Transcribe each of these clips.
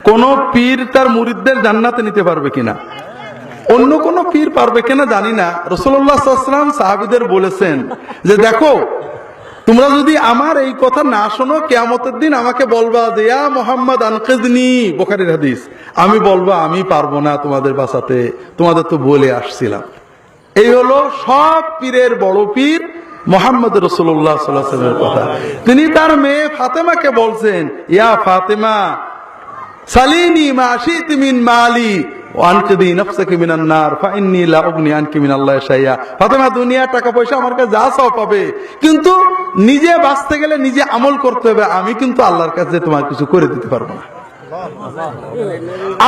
কোন পীর তার মুরিদদের জান্নাতে নিতে পারবে কিনা, অন্য কোন পীর পারবে কিনা জানি না। রাসূলুল্লাহ সাল্লাল্লাহু আলাইহি ওয়াসাল্লাম সাহাবীদের বলেছেন যে দেখো, তোমরা যদি আমার এই কথা না শোনো, কিয়ামতের দিন আমাকে বলবা যে ইয়া মুহাম্মদ আনকিযনি, বুখারীর হাদিস, আমি বলবো আমি পারবো না তোমাদের বাঁচাতে, তোমাদের তো বলে আসছিলাম। এই হলো সব পীরের বড় পীর মুহাম্মদ রাসূলুল্লাহ সাল্লাল্লাহু আলাইহি ওয়াসাল্লামের কথা। তিনি তার মেয়ে ফাতেমাকে বলছেন, ইয়া ফাতেমা সালিনি মা শি'তি মিন মালি ওয়া আনকিদি নাফসাকি মিনান নার ফাইন্নী লা উগনি আনকি মিনাল্লাহি শাইআ। ফাতেমা, দুনিয়া টাকা পয়সা আমার কাছে যা চাও পাবে, কিন্তু নিজে বাঁচতে গেলে নিজে আমল করতে হবে, আমি কিন্তু আল্লাহর কাছে তোমার কিছু করে দিতে পারবো না।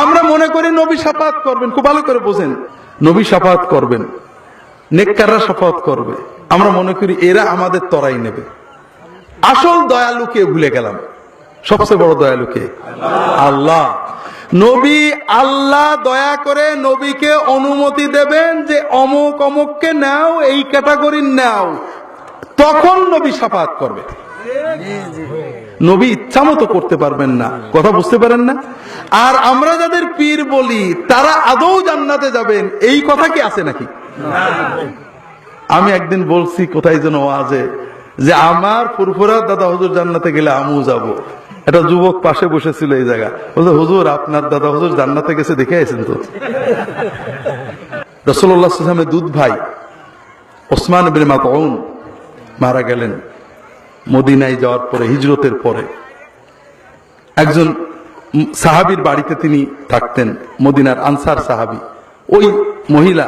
আমরা মনে করি নবী শাফাআত করবেন, খুব ভালো করে বোঝেন, নবী শাফাআত করবেন, নেককাররা শাফাআত করবে, আমরা মনে করি এরা আমাদের তরাই নেবে। আসল দয়ালুকে ভুলে গেলাম। সবচেয়ে বড় দয়ালুকে আল্লাহ। নবী, আল্লাহ দয়া করে নবীকে অনুমতি দেবেন যে অমুক অমুককে নাও, এই ক্যাটাগরির নাও, তখন নবী শাফাআত করবে। নবী ইচ্ছা মতো করতে পারবেন না, কথা বুঝতে পারেন না? আর আমরা যাদের পীর বলি তারা আদৌ জান্নাতে যাবেন, এই কথা কি আছে নাকি? আমি একদিন বলছি কোথায় যেন ওয়াজে, যে আমার ফুরফুরার দাদা হুজুর জান্নাতে গেলে আমিও যাব। একটা যুবক পাশে বসেছিল এই জায়গা, বলছে হুজুর আপনার দাদা হুজুর জান্নাতে গেছে, দেখে আছেন তো? রাসূলুল্লাহ সাল্লাল্লাহু আলাইহি ওয়াসাল্লামের দুধ ভাই ওসমান ইবনে মাতউন মারা গেলেন মদিনায় যাওয়ার পরে, হিজরতের পরে। একজন সাহাবীর বাড়িতে তিনি থাকতেন, মদিনার আনসার সাহাবী। ওই মহিলা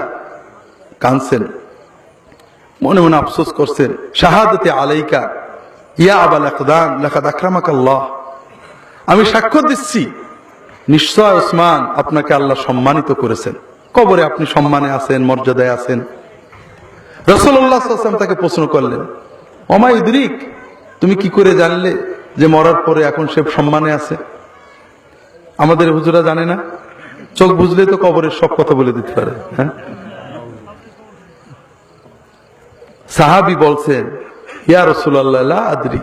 কাঁদছেন, মনে মনে আফসোস করছেন, শাহাদাতে আলাইকা ইয়া আবাল আকদাম লাকাদ আকরামাকাল্লাহ, আমি সাক্ষ্য দিচ্ছি নিশ্চয় ওসমান আপনাকে আল্লাহ সম্মানিত করেছেন, কবরে আপনি সম্মানে আছেন, মর্যাদায় আছেন। রাসূলুল্লাহ সাল্লাল্লাহু আলাইহি ওয়াসাল্লাম তাকে প্রশ্ন করলেন, ওমা ইদরিক, তুমি কি করে জানলে যে মরার পরে এখন সে সম্মানে আছে? আমাদের হুজুরা জানে না, চোখ বুঝলে তো কবরের সব কথা বলে দিতে পারে। হ্যাঁ, সাহাবী বলছেন, ইয়া রাসূলুল্লাহ লা আদরি,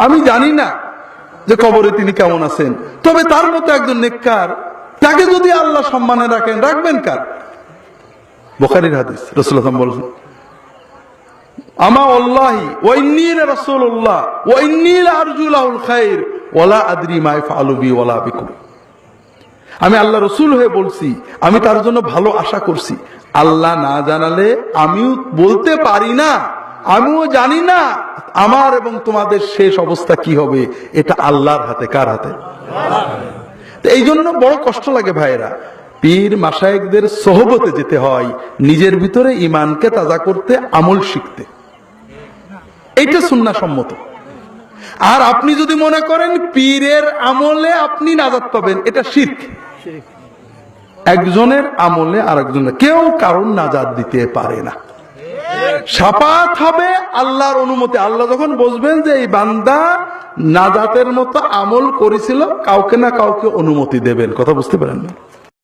আমি জানি না যে কবরে তিনি কেমন আছেন, তবে তার মতো একজন নেককার, তাকে যদি আল্লাহ সম্মানে রাখেন, রাখবেন কার? বুখারীর হাদিস, রাসূলুল্লাহ সাল্লাল্লাহু আলাইহি ওয়াসাল্লাম, আমা ওয়াল্লাহি ওয়া ইন্নী রাসূলুল্লাহ ওয়া ইন্নী লা আরজু লাহুল খায়র ওয়া লা আদরি মা ইয়াফআলু বি ওয়া লা বিকুম। আমি আল্লাহ রাসূল হয়ে বলছি, আমি তার জন্য ভালো আশা করছি, আল্লাহ না জানালে আমিও বলতে পারি না, আমিও জানি না আমার এবং তোমাদের শেষ অবস্থা কি হবে, এটা আল্লাহর হাতে। কার হাতে? এই জন্য বড় কষ্ট লাগে ভাইয়েরা, পীর মাশায়েখদের সোহবতে যেতে হয়, নিজের ভিতরে ঈমানকে তাজা করতে, আমল শিখতে। এইটা সুন্নাহ সম্মত। আর আপনি যদি মনে করেন পীরের আমলে আপনি নাজাত পাবেন, এটা শিরক। একজনের আমলে আরেকজনের, কেউ কারণ নাজাত দিতে পারে না। শাফাআত হবে আল্লাহর অনুমতি। আল্লাহ যখন বুঝবেন যে এই বান্দা নাজাতের মতো আমল করেছিল, কাউকে না কাউকে অনুমতি দেবেন। কথা বুঝতে পারেন না?